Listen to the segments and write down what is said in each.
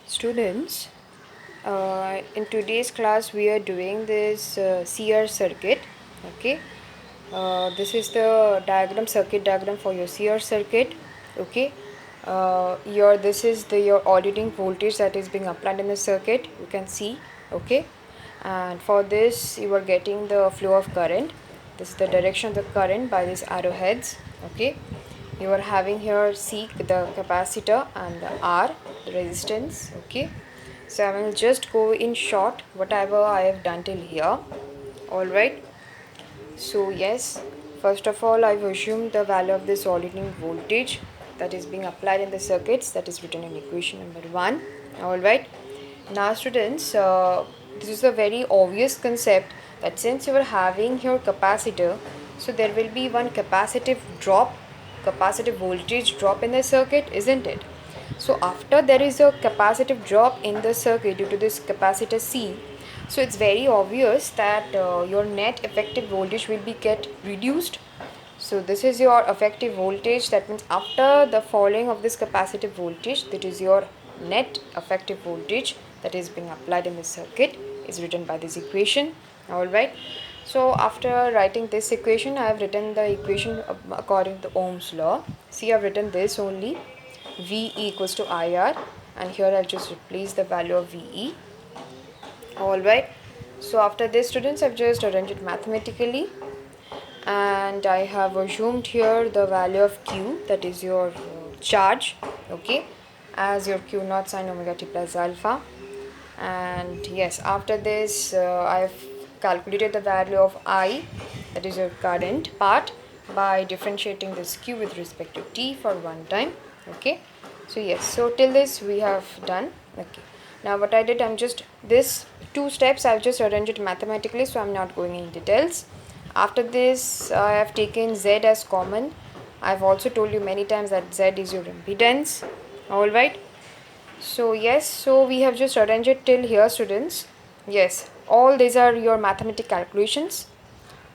Students, in today's class we are doing this CR circuit. Okay, this is the circuit diagram for your CR circuit. Okay, your this is the your auditing voltage that is being applied in the circuit. You can see. Okay, and for this you are getting the flow of current. This is the direction of the current by these arrowheads. Okay, you are having here C, the capacitor, and the R, the resistance. Okay, so I will just go in short whatever I have done till here. Alright, so yes, first of all I've assumed the value of this alternating voltage that is being applied in the circuits, that is written in equation number 1. Alright, now students, this is a very obvious concept that since you are having your capacitor, so there will be one capacitive voltage drop in the circuit, isn't it? So after there is a capacitive drop in the circuit due to this capacitor C, so it's very obvious that your net effective voltage will be get reduced. So this is your effective voltage, that means after the following of this capacitive voltage, that is your net effective voltage that is being applied in the circuit is written by this equation. Alright, so after writing this equation I have written the equation according to Ohm's law. See, I have written this only, V equals to IR, and here I'll just replace the value of VE. Alright, so after this students I've just arranged it mathematically, and I have assumed here the value of Q, that is your charge, okay, as your Q naught sine omega t plus alpha. And yes, after this I have calculated the value of I, that is your current part, by differentiating this Q with respect to t for one time. Okay, so yes, so till this we have done. Okay, now what I did, I'm just this two steps I've just arranged it mathematically, so I'm not going in details. After this I have taken Z as common. I've also told you many times that Z is your impedance. Alright, so yes, so we have just arranged it till here students. Yes, all these are your mathematical calculations.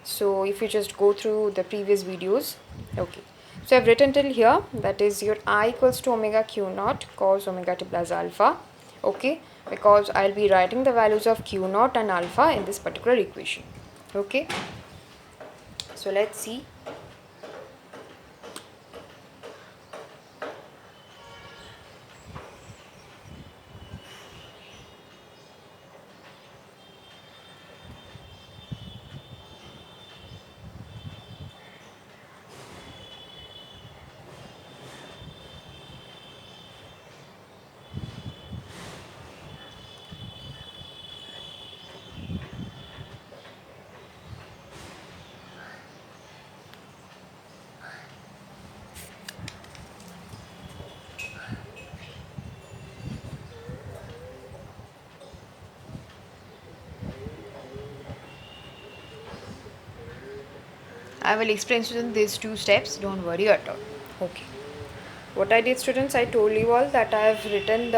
So if you just go through the previous videos. Okay, so I've written till here, that is your I equals to omega q naught cos omega t plus alpha. Okay, because I'll be writing the values of q naught and alpha in this particular equation. Okay, so let's see. I will explain students these two steps, don't worry at all. Okay, what I did students, I told you all that I have written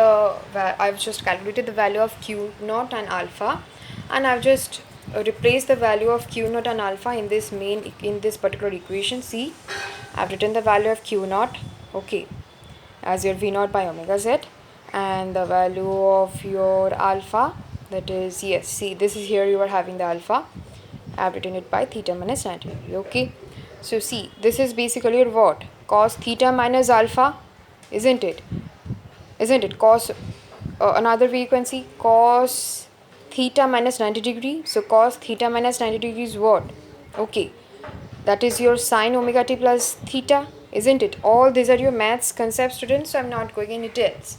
I've just calculated the value of q naught and alpha, and I've just replaced the value of q naught and alpha in this particular equation. See, I've written the value of q naught, okay, as your v naught by omega z, and the value of your alpha, that is, yes, see, this is here you are having the alpha. I've written it by theta minus 90 degree. Okay, so see, this is basically your what, cos theta minus alpha, isn't it? Isn't it cos another frequency, cos theta minus 90 degree? So cos theta minus 90 degree is what? Okay, that is your sine omega t plus theta, isn't it? All these are your maths concepts students, so I'm not going in details.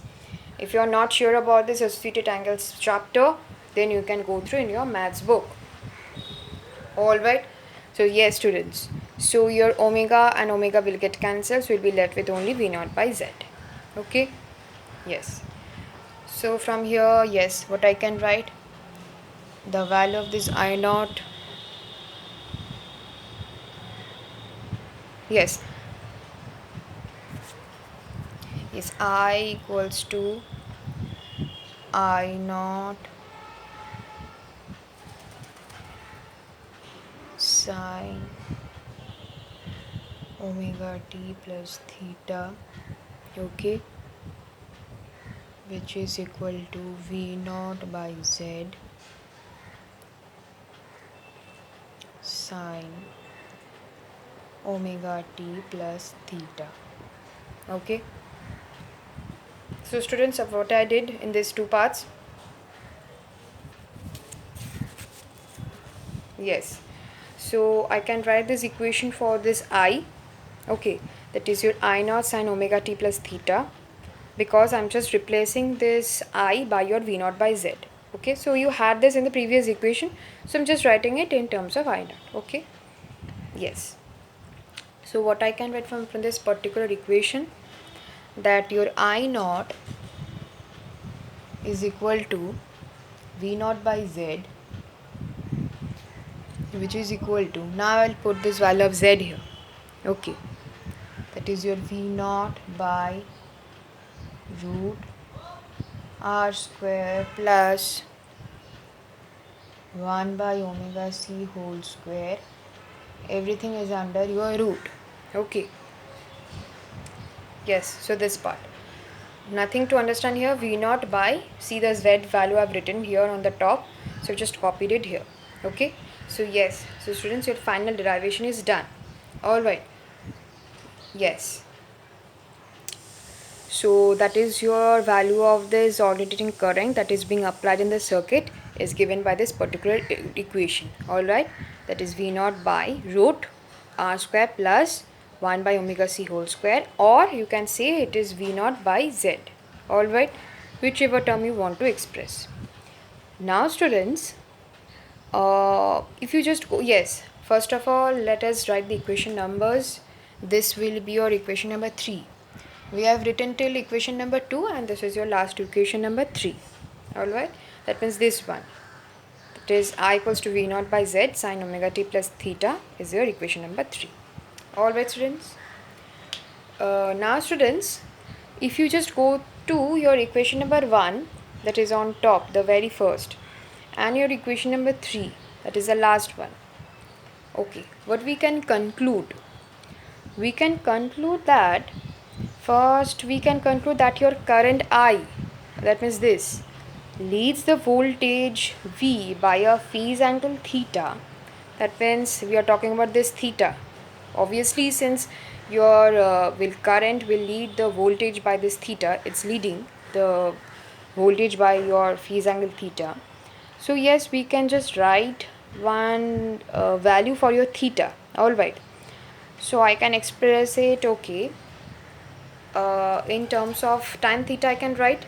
If you are not sure about this associated angles chapter, then you can go through in your maths book. Alright, so yes students, so your omega and omega will get cancelled, so we'll be left with only v naught by z. Okay, yes, so from here, yes, what I can write, the value of this I naught, yes, is I equals to I naught sine omega t plus theta. Okay, which is equal to V naught by Z sine omega t plus theta. Okay. So students, of what I did in these two parts. Yes. So I can write this equation for this I. Okay. That is your I naught sine omega t plus theta, because I'm just replacing this I by your V naught by Z. Okay. So you had this in the previous equation. So I'm just writing it in terms of I naught. Okay. Yes. So what I can write from this particular equation, that your I naught is equal to V naught by Z, which is equal to, now I'll put this value of Z here. Okay, that is your V naught by root R square plus 1 by omega C whole square. Everything is under your root. Okay. Yes, so this part. Nothing to understand here. V naught by, see the Z value I've written here on the top. So just copied it here. Okay. So yes. So students, your final derivation is done. Alright. Yes. So that is your value of this alternating current that is being applied in the circuit is given by this particular equation. Alright. That is V naught by root R square plus 1 by omega C whole square, or you can say it is V naught by Z. Alright. Whichever term you want to express. Now students, if you just go, yes, first of all, let us write the equation numbers. This will be your equation number 3. We have written till equation number 2, and this is your last equation number 3. Alright, that means this one. That is I equals to V naught by Z sine omega t plus theta is your equation number 3. Alright students. Now students, if you just go to your equation number 1, that is on top, the very first, and your equation number 3, that is the last one. Okay, what we can conclude? We can conclude that first we can conclude that your current I, that means this, leads the voltage V by a phase angle theta. That means we are talking about this theta. Obviously, since your current will lead the voltage by this theta, it's leading the voltage by your phase angle theta. So yes, we can just write one value for your theta. Alright. So I can express it, okay, in terms of tan theta I can write.